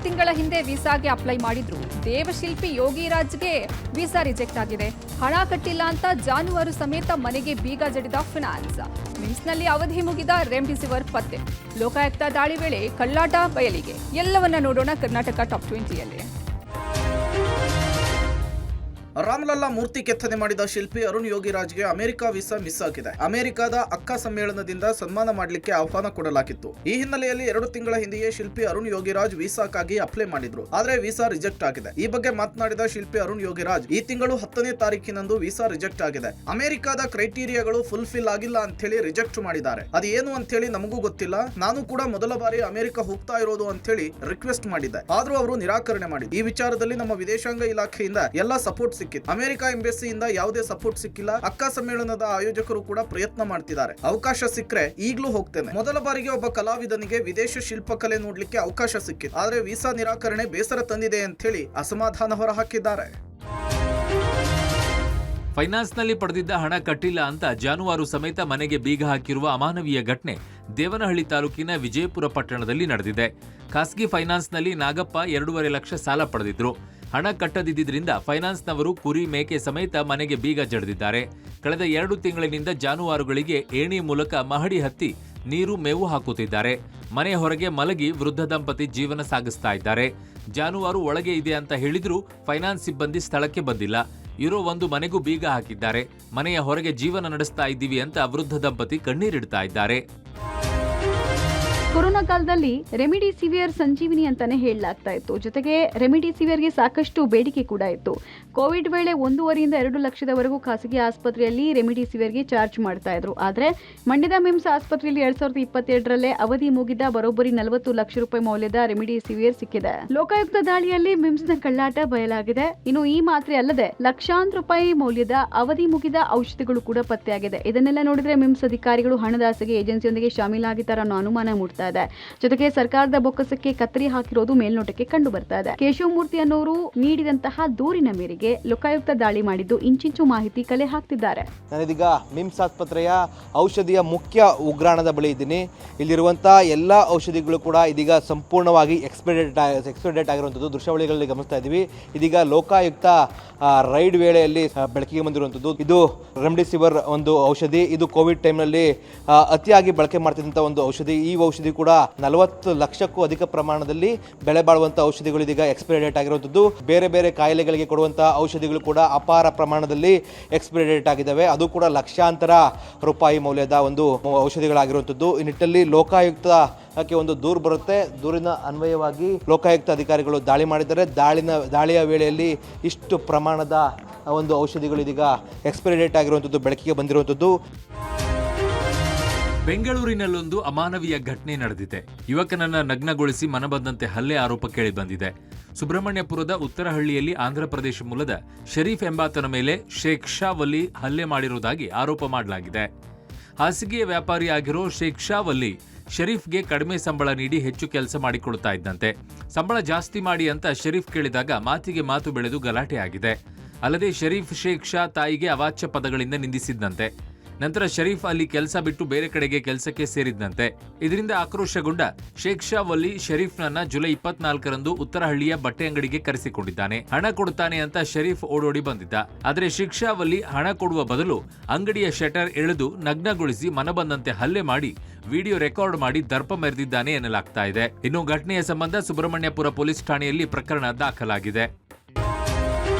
ತಿಂಗಳ ಹಿಂದೆ ವೀಸಾಗೆ ಅಪ್ಲೈ ಮಾಡಿದ್ರು. ದೇವಶಿಲ್ಪಿ ಯೋಗಿರಾಜ್ಗೆ ವೀಸಾ ರಿಜೆಕ್ಟ್ ಆಗಿದೆ. ಹಣ ಕಟ್ಟಿಲ್ಲ ಅಂತ ಜಾನುವಾರು ಸಮೇತ ಮನೆಗೆ ಬೀಗ ಜಡಿದ ಫಿನಾನ್ಸ್. ಮಿಮ್ಸ್ನಲ್ಲಿ ಅವಧಿ ಮುಗಿದ ರೆಮ್ಡಿಸಿವಿರ್ ಪತ್ತೆ. ಲೋಕಾಯುಕ್ತ ದಾಳಿ ವೇಳೆ ಕಳ್ಳಾಟ ಬಯಲಿಗೆ. ಎಲ್ಲವನ್ನ ನೋಡೋಣ ಕರ್ನಾಟಕ ಟಾಪ್ 20ಯಲ್ಲಿ. ರಾಮಲಲ್ಲಾ ಮೂರ್ತಿ ಕೆತ್ತನೆ ಮಾಡಿದ ಶಿಲ್ಪಿ ಅರುಣ್ ಯೋಗಿರಾಜ್ಗೆ ಅಮೆರಿಕ ವೀಸಾ ಮಿಸ್ ಆಗಿದೆ. ಅಮೆರಿಕದ ಅಕ್ಕ ಸಮ್ಮೇಳನದಿಂದ ಸನ್ಮಾನ ಮಾಡಲಿಕ್ಕೆ ಆಹ್ವಾನ ಕೊಡಲಾಗಿತ್ತು. ಈ ಹಿನ್ನೆಲೆಯಲ್ಲಿ 2 ತಿಂಗಳ ಹಿಂದೆಯೇ ಶಿಲ್ಪಿ ಅರುಣ್ ಯೋಗಿರಾಜ್ ವೀಸಾಕ್ಕಾಗಿ ಅಪ್ಲೈ ಮಾಡಿದ್ರು. ಆದ್ರೆ ವೀಸಾ ರಿಜೆಕ್ಟ್ ಆಗಿದೆ. ಈ ಬಗ್ಗೆ ಮಾತನಾಡಿದ ಶಿಲ್ಪಿ ಅರುಣ್ ಯೋಗಿರಾಜ್, ಈ ತಿಂಗಳು 10ನೇ ತಾರೀಕಿನಂದು ವೀಸಾ ರಿಜೆಕ್ಟ್ ಆಗಿದೆ. ಅಮೆರಿಕದ ಕ್ರೈಟೀರಿಯಾಗಳು ಫುಲ್ಫಿಲ್ ಆಗಿಲ್ಲ ಅಂತ ಹೇಳಿ ರಿಜೆಕ್ಟ್ ಮಾಡಿದ್ದಾರೆ. ಅದೇನು ಅಂತ ಹೇಳಿ ನಮಗೂ ಗೊತ್ತಿಲ್ಲ. ನಾನು ಕೂಡ ಮೊದಲ ಬಾರಿ ಅಮೆರಿಕ ಹೋಗ್ತಾ ಇರೋದು ಅಂತ ಹೇಳಿ ರಿಕ್ವೆಸ್ಟ್ ಮಾಡಿದ್ದೆ. ಆದ್ರೂ ಅವರು ನಿರಾಕರಣೆ ಮಾಡಿದ್ರು. ಈ ವಿಚಾರದಲ್ಲಿ ನಮ್ಮ ವಿದೇಶಾಂಗ ಇಲಾಖೆಯಿಂದ ಎಲ್ಲ ಸಪೋರ್ಟ್ ಸಿಕ್ಕಿತ್ತು. ಅಮೆರಿಕ ಎಂಬೆಸಿಯಿಂದ ಯಾವುದೇ ಸಪೋರ್ಟ್ ಸಿಕ್ಕಿಲ್ಲ. ಅಕ್ಕ ಸಮ್ಮೇಳನದ ಆಯೋಜಕರು ಕೂಡ ಪ್ರಯತ್ನ ಮಾಡ್ತಿದ್ದಾರೆ. ಅವಕಾಶ ಸಿಕ್ಕರೆ ಈಗಲೂ ಹೋಗ್ತೇನೆ. ಮೊದಲ ಬಾರಿಗೆ ಒಬ್ಬ ಕಲಾವಿದನಿಗೆ ವಿದೇಶ ಶಿಲ್ಪಕಲೆ ನೋಡ್ಲಿಕ್ಕೆ ಅವಕಾಶ ಸಿಕ್ಕಿತ್ತು. ಆದ್ರೆ ವೀಸಾ ನಿರಾಕರಣೆ ಬೇಸರ ತಂದಿದೆ ಅಂತ ಹೇಳಿ ಅಸಮಾಧಾನ ಹೊರಹಾಕಿದ್ದಾರೆ. ಫೈನಾನ್ಸ್ನಲ್ಲಿ ಪಡೆದಿದ್ದ ಹಣ ಕಟ್ಟಿಲ್ಲ ಅಂತ ಜಾನುವಾರು ಸಮೇತ ಮನೆಗೆ ಬೀಗ ಹಾಕಿರುವ ಅಮಾನವೀಯ ಘಟನೆ ದೇವನಹಳ್ಳಿ ತಾಲೂಕಿನ ವಿಜಯಪುರ ಪಟ್ಟಣದಲ್ಲಿ ನಡೆದಿದೆ. ಖಾಸಗಿ ಫೈನಾನ್ಸ್ನಲ್ಲಿ ನಾಗಪ್ಪ 2.5 ಲಕ್ಷ ಸಾಲ ಪಡೆದಿದ್ರು. ಹಣ ಕಟ್ಟದಿದ್ದರಿಂದ ಫೈನಾನ್ಸ್ನವರು ಕುರಿ ಮೇಕೆ ಸಮೇತ ಮನೆಗೆ ಬೀಗ ಜಡಿದಿದ್ದಾರೆ. ಕಳೆದ 2 ತಿಂಗಳಿನಿಂದ ಜಾನುವಾರುಗಳಿಗೆ ಏಣಿ ಮೂಲಕ ಮಹಡಿ ಹತ್ತಿ ನೀರು ಮೇವು ಹಾಕುತ್ತಿದ್ದಾರೆ. ಮನೆ ಹೊರಗೆ ಮಲಗಿ ವೃದ್ಧ ದಂಪತಿ ಜೀವನ ಸಾಗಿಸ್ತಾ ಇದ್ದಾರೆ. ಜಾನುವಾರು ಒಳಗೆ ಇದೆ ಅಂತ ಹೇಳಿದ್ರೂ ಫೈನಾನ್ಸ್ ಸಿಬ್ಬಂದಿ ಸ್ಥಳಕ್ಕೆ ಬಂದಿಲ್ಲ. ಇರೋ ಒಂದು ಮನೆಗೂ ಬೀಗ ಹಾಕಿದ್ದಾರೆ. ಮನೆಯ ಹೊರಗೆ ಜೀವನ ನಡೆಸ್ತಾ ಇದ್ದೀವಿ ಅಂತ ವೃದ್ಧ ದಂಪತಿ ಕಣ್ಣೀರಿಡ್ತಾ ಇದ್ದಾರೆ. ಕೊರೋನಾ ಕಾಲದಲ್ಲಿ ರೆಮಿಡಿಸಿವಿರ್ ಸಂಜೀವಿನಿ ಅಂತಾನೆ ಹೇಳಲಾಗ್ತಾ ಇತ್ತು. ಜೊತೆಗೆ ರೆಮಿಡಿಸಿವಿರ್ಗೆ ಸಾಕಷ್ಟು ಬೇಡಿಕೆ ಕೂಡ ಇತ್ತು. ಕೋವಿಡ್ ವೇಳೆ 1.5 ರಿಂದ 2 ಲಕ್ಷದವರೆಗೂ ಖಾಸಗಿ ಆಸ್ಪತ್ರೆಯಲ್ಲಿ ರೆಮಿಡಿಸಿವಿರ್ಗೆ ಚಾರ್ಜ್ ಮಾಡ್ತಾ ಇದ್ರು. ಆದರೆ ಮಂಡ್ಯದ ಮಿಮ್ಸ್ ಆಸ್ಪತ್ರೆಯಲ್ಲಿ 2022ರಲ್ಲೇ ಅವಧಿ ಮುಗಿದ ಬರೋಬ್ಬರಿ 40 ಲಕ್ಷ ರೂಪಾಯಿ ಮೌಲ್ಯದ ರೆಮಿಡಿಸಿವಿರ್ ಸಿಕ್ಕಿದೆ. ಲೋಕಾಯುಕ್ತ ದಾಳಿಯಲ್ಲಿ ಮಿಮ್ಸ್ನ ಕಳ್ಳಾಟ ಬಯಲಾಗಿದೆ. ಇನ್ನು ಈ ಮಾತ್ರೆ ಅಲ್ಲದೆ ಲಕ್ಷಾಂತರ ರೂಪಾಯಿ ಮೌಲ್ಯದ ಅವಧಿ ಮುಗಿದ ಔಷಧಿಗಳು ಕೂಡ ಪತ್ತೆಯಾಗಿದೆ. ಇದನ್ನೆಲ್ಲ ನೋಡಿದ್ರೆ ಮಿಮ್ಸ್ ಅಧಿಕಾರಿಗಳು ಹಣದಾಸೆಗೆ ಏಜೆನ್ಸಿಯೊಂದಿಗೆ ಶಾಮೀಲಾಗಿದ್ದಾರ ಅನ್ನೋ ಅನುಮಾನ ಮೂಡ್ತಾ ಇದೆ. ಜೊತೆಗೆ ಸರ್ಕಾರದ ಬೊಕ್ಕಸಕ್ಕೆ ಕತ್ತರಿ ಹಾಕಿರೋದು ಮೇಲ್ನೋಟಕ್ಕೆ ಕಂಡು ಬರ್ತಾ ಇದೆ. ಕೇಶವಮೂರ್ತಿ ಅನ್ನೋರು ನೀಡಿದಂತಹ ದೂರಿನ ಮೇರೆಗೆ ಲೋಕಾಯುಕ್ತ ದಾಳಿ ಮಾಡಿದ್ದು ಇಂಚಿಂಚು ಮಾಹಿತಿ ಕಲೆ ಹಾಕ್ತಿದ್ದಾರೆ. ನಾನಿದೀಗ ಮಿಮ್ಸ್ ಆಸ್ಪತ್ರೆಯ ಔಷಧಿಯ ಮುಖ್ಯ ಉಗ್ರಾಣದ ಬಳಿ ಇದ್ದೀನಿ. ಇಲ್ಲಿರುವಂತಹ ಎಲ್ಲ ಔಷಧಿಗಳು ಕೂಡ ಇದೀಗ ಸಂಪೂರ್ಣವಾಗಿ ಎಕ್ಸ್ಪೈರ್ಡೇಟ್ ಆಗಿರುವಂಥದ್ದು ದೃಶ್ಯಾವಳಿಗಳಲ್ಲಿ ಗಮನಿಸ್ತಾ ಇದ್ದೀವಿ. ಇದೀಗ ಲೋಕಾಯುಕ್ತ ರೈಡ್ ವೇಳೆಯಲ್ಲಿ ಬೆಳಕಿಗೆ ಬಂದಿರುವಂಥದ್ದು. ಇದು ರೆಮ್ಡಿಸಿವಿರ್ ಒಂದು ಔಷಧಿ. ಇದು ಕೋವಿಡ್ ಟೈಮ್ನಲ್ಲಿ ಅತಿಯಾಗಿ ಬಳಕೆ ಮಾಡ್ತಿದ್ದಂಥ ಒಂದು ಔಷಧಿ. ಈ ಔಷಧಿ ಕೂಡ 40 ಲಕ್ಷಕ್ಕೂ ಅಧಿಕ ಪ್ರಮಾಣದಲ್ಲಿ ಬೆಲೆ ಬಾಳುವಂತಹ ಔಷಧಿಗಳು ಇದೀಗ ಎಕ್ಸ್ಪೈರಿ ಡೇಟ್ ಆಗಿರುವಂಥದ್ದು. ಬೇರೆ ಬೇರೆ ಕಾಯಿಲೆಗಳಿಗೆ ಕೊಡುವಂತಹ ಔಷಧಿಗಳು ಕೂಡ ಅಪಾರ ಪ್ರಮಾಣದಲ್ಲಿ ಎಕ್ಸ್ಪೈರಿ ಡೇಟ್ ಆಗಿದ್ದಾವೆ. ಅದು ಕೂಡ ಲಕ್ಷಾಂತರ ರೂಪಾಯಿ ಮೌಲ್ಯದ ಒಂದು ಔಷಧಿಗಳಾಗಿರುವಂಥದ್ದು. ಈ ನಿಟ್ಟಿನಲ್ಲಿ ಲೋಕಾಯುಕ್ತಕ್ಕೆ ಒಂದು ದೂರು ಬರುತ್ತೆ. ದೂರಿನ ಅನ್ವಯವಾಗಿ ಲೋಕಾಯುಕ್ತ ಅಧಿಕಾರಿಗಳು ದಾಳಿ ಮಾಡಿದ್ದಾರೆ. ದಾಳಿಯ ವೇಳೆಯಲ್ಲಿ ಇಷ್ಟು ಪ್ರಮಾಣದ ಒಂದು ಔಷಧಿಗಳು ಇದೀಗ ಎಕ್ಸ್ಪೈರಿ ಡೇಟ್ ಆಗಿರುವಂಥದ್ದು ಬೆಳಕಿಗೆ ಬಂದಿರುವಂಥದ್ದು. ಬೆಂಗಳೂರಿನಲ್ಲೊಂದು ಅಮಾನವೀಯ ಘಟನೆ ನಡೆದಿದೆ. ಯುವಕನನ್ನ ನಗ್ನಗೊಳಿಸಿ ಮನಬಂದಂತೆ ಹಲ್ಲೆ ಆರೋಪ ಕೇಳಿಬಂದಿದೆ. ಸುಬ್ರಹ್ಮಣ್ಯಪುರದ ಉತ್ತರಹಳ್ಳಿಯಲ್ಲಿ ಆಂಧ್ರಪ್ರದೇಶ ಮೂಲದ ಶರೀಫ್ ಎಂಬಾತನ ಮೇಲೆ ಶೇಖ್ ಶಾ ವಲಿ ಹಲ್ಲೆ ಮಾಡಿರುವುದಾಗಿ ಆರೋಪ ಮಾಡಲಾಗಿದೆ. ಹಾಸಿಗೆಯ ವ್ಯಾಪಾರಿಯಾಗಿರೋ ಶೇಖ್ ಶಾ ವಲಿ ಶರೀಫ್ಗೆ ಕಡಿಮೆ ಸಂಬಳ ನೀಡಿ ಹೆಚ್ಚು ಕೆಲಸ ಮಾಡಿಕೊಡ್ತಾ ಇದ್ದಂತೆ. ಸಂಬಳ ಜಾಸ್ತಿ ಮಾಡಿ ಅಂತ ಶರೀಫ್ ಕೇಳಿದಾಗ ಮಾತಿಗೆ ಮಾತು ಬೆಳೆದು ಗಲಾಟೆ ಆಗಿದೆ. ಅಲ್ಲದೆ ಶರೀಫ್ ಶೇಖ್ ಶಾ ತಾಯಿಗೆ ಅವಾಚ್ಯ ಪದಗಳಿಂದ ನಿಂದಿಸಿದ್ದಂತೆ. ನಂತರ ಶರೀಫ್ ಅಲ್ಲಿ ಕೆಲಸ ಬಿಟ್ಟು ಬೇರೆ ಕಡೆಗೆ ಕೆಲಸಕ್ಕೆ ಸೇರಿದ್ದಂತೆ. ಇದರಿಂದ ಆಕ್ರೋಶಗೊಂಡ ಶೇಖ್ ಶಾ ವಲಿ ಶರೀಫ್ನನ್ನ ಜುಲೈ 24ರಂದು ಉತ್ತರಹಳ್ಳಿಯ ಬಟ್ಟೆ ಅಂಗಡಿಗೆ ಕರೆಸಿಕೊಂಡಿದ್ದಾನೆ. ಹಣ ಕೊಡುತ್ತಾನೆ ಅಂತ ಶರೀಫ್ ಓಡೋಡಿ ಬಂದಿದ್ದ. ಆದರೆ ಶೇಖ್ ಶಾ ವಲಿ ಹಣ ಕೊಡುವ ಬದಲು ಅಂಗಡಿಯ ಶಟರ್ ಎಳೆದು ನಗ್ನಗೊಳಿಸಿ ಮನಬಂದಂತೆ ಹಲ್ಲೆ ಮಾಡಿ ವಿಡಿಯೋ ರೆಕಾರ್ಡ್ ಮಾಡಿ ದರ್ಪ ಮೆರೆದಿದ್ದಾನೆ ಎನ್ನಲಾಗ್ತಾ ಇದೆ. ಇನ್ನು ಘಟನೆಯ ಸಂಬಂಧ ಸುಬ್ರಹ್ಮಣ್ಯಪುರ ಪೊಲೀಸ್ ಠಾಣೆಯಲ್ಲಿ ಪ್ರಕರಣ ದಾಖಲಾಗಿದೆ.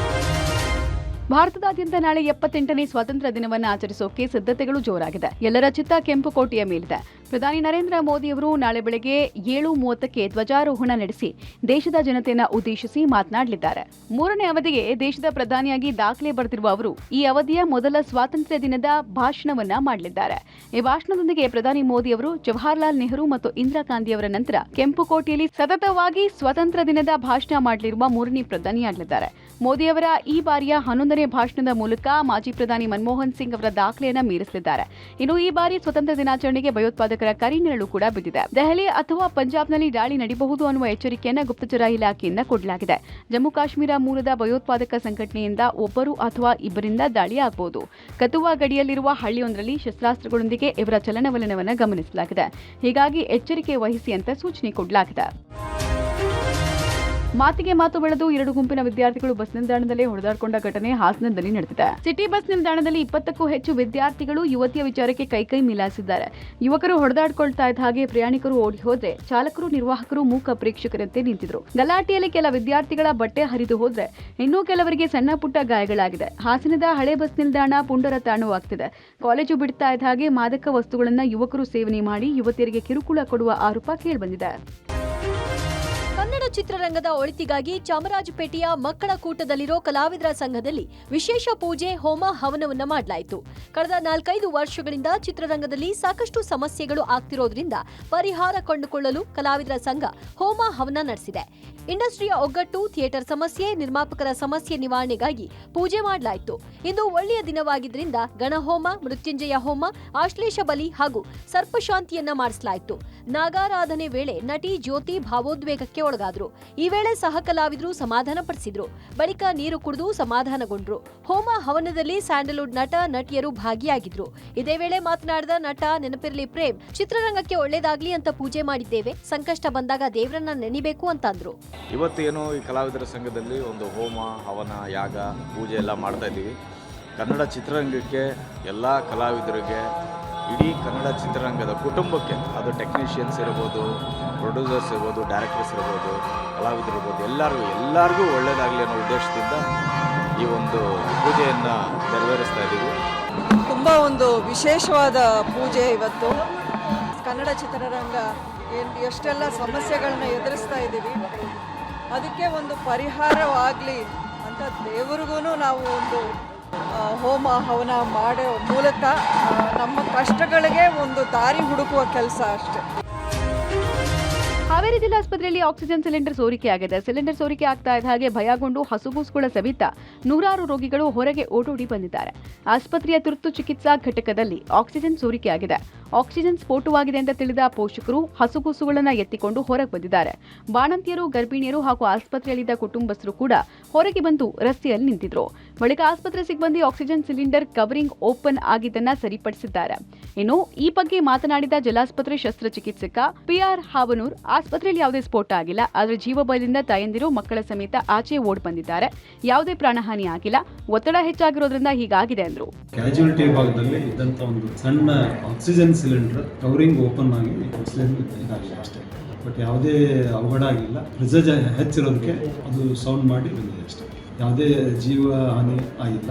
ಭಾರತದಾದ್ಯಂತ ನಾಳೆ 78ನೇ ಸ್ವಾತಂತ್ರ್ಯ ದಿನವನ್ನು ಆಚರಿಸೋಕೆ ಸಿದ್ಧತೆಗಳು ಜೋರಾಗಿದೆ. ಎಲ್ಲರ ಚಿತ್ತ ಕೆಂಪುಕೋಟೆಯ ಮೇಲಿದೆ. ಪ್ರಧಾನಿ ನರೇಂದ್ರ ಮೋದಿಯವರು ನಾಳೆ ಬೆಳಗ್ಗೆ 7:30ಕ್ಕೆ ಧ್ವಜಾರೋಹಣ ನಡೆಸಿ ದೇಶದ ಜನತೆಯನ್ನು ಉದ್ದೇಶಿಸಿ ಮಾತನಾಡಲಿದ್ದಾರೆ. 3ನೇ ಅವಧಿಗೆ ದೇಶದ ಪ್ರಧಾನಿಯಾಗಿ ದಾಖಲೆ ಬರೆದಿರುವ ಅವರು ಈ ಅವಧಿಯ ಮೊದಲ ಸ್ವಾತಂತ್ರ್ಯ ದಿನದ ಭಾಷಣವನ್ನ ಮಾಡಲಿದ್ದಾರೆ. ಈ ಭಾಷಣದೊಂದಿಗೆ ಪ್ರಧಾನಿ ಮೋದಿ ಅವರು ಜವಾಹರಲಾಲ್ ನೆಹರು ಮತ್ತು ಇಂದಿರಾ ಗಾಂಧಿ ಅವರ ನಂತರ ಕೆಂಪುಕೋಟೆಯಲ್ಲಿ ಸತತವಾಗಿ ಸ್ವಾತಂತ್ರ್ಯ ದಿನದ ಭಾಷಣ ಮಾಡಲಿರುವ 3ನೇ ಪ್ರಧಾನಿಯಾಗಲಿದ್ದಾರೆ. ಮೋದಿಯವರ ಈ ಬಾರಿಯ 11ನೇ ಭಾಷಣದ ಮೂಲಕ ಮಾಜಿ ಪ್ರಧಾನಿ ಮನಮೋಹನ್ ಸಿಂಗ್ ಅವರ ದಾಖಲೆಯನ್ನು ಮೀರಿಸಲಿದ್ದಾರೆ. ಇನ್ನು ಈ ಬಾರಿ ಸ್ವತಂತ್ರ ದಿನಾಚರಣೆಗೆ ಭಯೋತ್ಪಾದಕರ ಕರಿನೆರಳು ಕೂಡ ಬಿದ್ದಿದೆ. ದೆಹಲಿ ಅಥವಾ ಪಂಜಾಬ್ನಲ್ಲಿ ದಾಳಿ ನಡೆಯಬಹುದು ಅನ್ನುವ ಎಚ್ಚರಿಕೆಯನ್ನು ಗುಪ್ತಚರ ಇಲಾಖೆಯಿಂದ ಕೊಡಲಾಗಿದೆ. ಜಮ್ಮು ಕಾಶ್ಮೀರ ಮೂಲದ ಭಯೋತ್ಪಾದಕ ಸಂಘಟನೆಯಿಂದ ಒಬ್ಬರು ಅಥವಾ ಇಬ್ಬರಿಂದ ದಾಳಿ ಆಗಬಹುದು. ಕತುವಾ ಗಡಿಯಲ್ಲಿರುವ ಹಳ್ಳಿಯೊಂದರಲ್ಲಿ ಶಸ್ತ್ರಾಸ್ತ್ರಗಳೊಂದಿಗೆ ಇವರ ಚಲನವಲನವನ್ನು ಗಮನಿಸಲಾಗಿದೆ. ಹೀಗಾಗಿ ಎಚ್ಚರಿಕೆ ವಹಿಸಿ ಅಂತ ಸೂಚನೆ ಕೊಡಲಾಗಿದೆ. ಮಾತಿಗೆ ಮಾತು ಬೆಳೆದು 2 ಗುಂಪಿನ ವಿದ್ಯಾರ್ಥಿಗಳು ಬಸ್ ನಿಲ್ದಾಣದಲ್ಲಿ ಹೊಡೆದಾಡಿಕೊಂಡ ಘಟನೆ ಹಾಸನದಲ್ಲಿ ನಡೆದಿದೆ. ಸಿಟಿ ಬಸ್ ನಿಲ್ದಾಣದಲ್ಲಿ 20ಕ್ಕೂ ಹೆಚ್ಚು ವಿದ್ಯಾರ್ಥಿಗಳು ಯುವತಿಯ ವಿಚಾರಕ್ಕೆ ಕೈ ಮಿಲಾಯಿಸಿದ್ದಾರೆ. ಯುವಕರು ಹೊಡೆದಾಡಿಕೊಳ್ತಾ ಇದ್ದ ಹಾಗೆ ಪ್ರಯಾಣಿಕರು ಓಡಿ ಹೋದ್ರೆ ಚಾಲಕರು ನಿರ್ವಾಹಕರು ಮೂಕ ಪ್ರೇಕ್ಷಕರಂತೆ ನಿಂತಿದ್ರು. ಗಲಾಟೆಯಲ್ಲಿ ಕೆಲ ವಿದ್ಯಾರ್ಥಿಗಳ ಬಟ್ಟೆ ಹರಿದು ಹೋದ್ರೆ ಇನ್ನೂ ಕೆಲವರಿಗೆ ಸಣ್ಣ ಪುಟ್ಟ ಗಾಯಗಳಾಗಿದೆ. ಹಾಸನದ ಹಳೆ ಬಸ್ ನಿಲ್ದಾಣ ಪುಂಡರ ತಾಣವಾಗ್ತಿದೆ. ಕಾಲೇಜು ಬಿಡ್ತಾ ಇದ್ದ ಹಾಗೆ ಮಾದಕ ವಸ್ತುಗಳನ್ನ ಯುವಕರು ಸೇವನೆ ಮಾಡಿ ಯುವತಿಯರಿಗೆ ಕಿರುಕುಳ ಕೊಡುವ ಆರೋಪ ಕೇಳಿಬಂದಿದೆ. ಕನ್ನಡ ಚಿತ್ರರಂಗದ ಒಳಿತಿಗಾಗಿ ಚಾಮರಾಜಪೇಟೆಯ ಮಕ್ಕಳ ಕೂಟದಲ್ಲಿರೋ ಕಲಾವಿದರ ಸಂಘದಲ್ಲಿ ವಿಶೇಷ ಪೂಜೆ ಹೋಮ ಹವನವನ್ನ ಮಾಡಲಾಯಿತು. ಕಳೆದ 4-5 ವರ್ಷಗಳಿಂದ ಚಿತ್ರರಂಗದಲ್ಲಿ ಸಾಕಷ್ಟು ಸಮಸ್ಯೆಗಳು ಆಗ್ತಿರೋದ್ರಿಂದ ಪರಿಹಾರ ಕಂಡುಕೊಳ್ಳಲು ಕಲಾವಿದರ ಸಂಘ ಹೋಮ ಹವನ ನಡೆಸಿದೆ. ಇಂಡಸ್ಟ್ರಿಯ ಒಗ್ಗಟ್ಟು, ಥಿಯೇಟರ್ ಸಮಸ್ಯೆ, ನಿರ್ಮಾಪಕರ ಸಮಸ್ಯೆ ನಿವಾರಣೆಗಾಗಿ ಪೂಜೆ ಮಾಡಲಾಯಿತು. ಇಂದು ಒಳ್ಳೆಯ ದಿನವಾಗಿದ್ದರಿಂದ ಗಣಹೋಮ, ಮೃತ್ಯುಂಜಯ ಹೋಮ, ಆಶ್ಲೇಷ ಬಲಿ ಹಾಗೂ ಸರ್ಪಶಾಂತಿಯನ್ನ ಮಾಡಿಸಲಾಯಿತು. ನಾಗಾರಾಧನೆ ವೇಳೆ ನಟಿ ಜ್ಯೋತಿ ಭಾವೋದ್ವೇಗಕ್ಕೆ ಒಳಗಾದ್ರು. ಈ ವೇಳೆ ಸಹ ಕಲಾವಿದರು ಸಮಾಧಾನ ಪಡಿಸಿದ್ರು. ಬಳಿಕ ನೀರು ಕುಡಿದು ಸಮಾಧಾನಗೊಂಡ್ರು. ಹೋಮ ಹವನದಲ್ಲಿ ಸ್ಯಾಂಡಲ್ವುಡ್ ನಟ ನಟಿಯರು ಭಾಗಿಯಾಗಿದ್ರು. ಇದೇ ವೇಳೆ ಮಾತನಾಡಿದ ನಟ ನೆನಪಿರ್ಲಿ ಪ್ರೇಮ್, ಚಿತ್ರರಂಗಕ್ಕೆ ಒಳ್ಳೇದಾಗ್ಲಿ ಅಂತ ಪೂಜೆ ಮಾಡಿದ್ದೇವೆ. ಸಂಕಷ್ಟ ಬಂದಾಗ ದೇವರನ್ನ ನೆನಿಬೇಕು ಅಂತ ಅಂದ್ರು. ಇವತ್ತೇನು ಈ ಕಲಾವಿದರ ಸಂಘದಲ್ಲಿ ಒಂದು ಹೋಮ ಹವನ ಯಾಗ ಪೂಜೆ ಎಲ್ಲ ಮಾಡ್ತಾ ಇದ್ದೀವಿ. ಕನ್ನಡ ಚಿತ್ರರಂಗಕ್ಕೆ ಎಲ್ಲ ಕಲಾವಿದರಿಗೆ, ಇಡೀ ಕನ್ನಡ ಚಿತ್ರರಂಗದ ಕುಟುಂಬಕ್ಕೆ, ಅದು ಟೆಕ್ನಿಷಿಯನ್ಸ್ ಇರ್ಬೋದು, ಪ್ರೊಡ್ಯೂಸರ್ಸ್ ಇರ್ಬೋದು, ಡೈರೆಕ್ಟರ್ಸ್ ಇರ್ಬೋದು, ಕಲಾವಿದರು ಇರ್ಬೋದು, ಎಲ್ಲರಿಗೂ ಒಳ್ಳೆಯದಾಗಲಿ ಅನ್ನೋ ಉದ್ದೇಶದಿಂದ ಈ ಒಂದು ಪೂಜೆಯನ್ನು ನೆರವೇರಿಸ್ತಾ ಇದ್ದೀವಿ. ತುಂಬ ಒಂದು ವಿಶೇಷವಾದ ಪೂಜೆ ಇವತ್ತು. ಕನ್ನಡ ಚಿತ್ರರಂಗ ಎಷ್ಟೆಲ್ಲ ಸಮಸ್ಯೆಗಳನ್ನ ಎದುರಿಸ್ತಾ ಇದ್ದೀವಿ, ಅದಕ್ಕೆ ಒಂದು ಪರಿಹಾರವಾಗಲಿ ಅಂತ ದೇವರಿಗೂ ನಾವು ಒಂದು ಹೋಮ ಹವನ ಮಾಡೋ ಮೂಲಕ ನಮ್ಮ ಕಷ್ಟಗಳಿಗೆ ಒಂದು ದಾರಿ ಹುಡುಕುವ ಕೆಲಸ ಅಷ್ಟೇ. ಹಾವೇರಿ ಜಿಲ್ಲಾಸ್ಪತ್ರೆಯಲ್ಲಿ ಆಕ್ಸಿಜನ್ ಸಿಲಿಂಡರ್ ಸೋರಿಕೆಯಾಗಿದೆ. ಸಿಲಿಂಡರ್ ಸೋರಿಕೆ ಆಗ್ತಾ ಇದ್ದ ಹಾಗೆ ಭಯಗೊಂಡು ಹಸುಗೂಸುಗಳ ಸವಿತ 100 ರೋಗಿಗಳು ಹೊರಗೆ ಓಡೋಡಿ ಬಂದಿದ್ದಾರೆ. ಆಸ್ಪತ್ರೆಯ ತುರ್ತು ಚಿಕಿತ್ಸಾ ಘಟಕದಲ್ಲಿ ಆಕ್ಸಿಜನ್ ಸೋರಿಕೆಯಾಗಿದೆ. ಆಕ್ಸಿಜನ್ ಸ್ಫೋಟವಾಗಿದೆ ಅಂತ ತಿಳಿದ ಪೋಷಕರು ಹಸುಗೂಸುಗಳನ್ನು ಎತ್ತಿಕೊಂಡು ಹೊರಗೆ ಬಂದಿದ್ದಾರೆ. ಬಾಣಂತಿಯರು, ಗರ್ಭಿಣಿಯರು ಹಾಗೂ ಆಸ್ಪತ್ರೆಯಲ್ಲಿದ್ದ ಕುಟುಂಬಸ್ಥರು ಕೂಡ ಹೊರಗೆ ಬಂದು ರಸ್ತೆಯಲ್ಲಿ ನಿಂತಿದ್ರು. ಬಳಿಕ ಆಸ್ಪತ್ರೆ ಸಿಬ್ಬಂದಿ ಆಕ್ಸಿಜನ್ ಸಿಲಿಂಡರ್ ಕವರಿಂಗ್ ಓಪನ್ ಆಗಿದ್ದನ್ನ ಸರಿಪಡಿಸಿದ್ದಾರೆ. ಇನ್ನು ಈ ಬಗ್ಗೆ ಮಾತನಾಡಿದ ಜಿಲ್ಲಾಸ್ಪತ್ರೆ ಶಸ್ತ್ರಚಿಕಿತ್ಸಕ ಪಿಆರ್ ಹಾವನೂರ್, ಆಸ್ಪತ್ರೆಯಲ್ಲಿ ಯಾವುದೇ ಸ್ಫೋಟ ಆಗಿಲ್ಲ, ಆದರೆ ಜೀವ ಭಯದಿಂದ ತಾಯಂದಿರು ಮಕ್ಕಳ ಸಮೇತ ಆಚೆ ಓಡ್ ಬಂದಿದ್ದಾರೆ. ಯಾವುದೇ ಪ್ರಾಣಹಾನಿ ಆಗಿಲ್ಲ, ಒತ್ತಡ ಹೆಚ್ಚಾಗಿರೋದ್ರಿಂದ ಹೀಗಾಗಿದೆ ಅಂದ್ರು. ಕ್ಯಾಜುಯಾಲಿಟಿ ವಿಭಾಗದಲ್ಲಿ ಇದ್ದಂಥ ಒಂದು ಸಣ್ಣ ಆಕ್ಸಿಜನ್ ಸಿಲಿಂಡರ್ ಕವರಿಂಗ್ ಓಪನ್ ಆಗಿ ಆಕ್ಸಿಜನ್ ಇದಾಗಿದೆ ಅಷ್ಟೇ. ಬಟ್ ಯಾವುದೇ ಅವಘಡ ಆಗಿಲ್ಲ. ಪ್ರೆಸೇಜ್ ಹೆಚ್ಚಿರೋದಕ್ಕೆ ಅದು ಸೌಂಡ್ ಮಾಡಿ ಬಂದಿದೆ ಅಷ್ಟೇ. ಯಾವುದೇ ಜೀವ ಹಾನಿ ಆಗಿಲ್ಲ.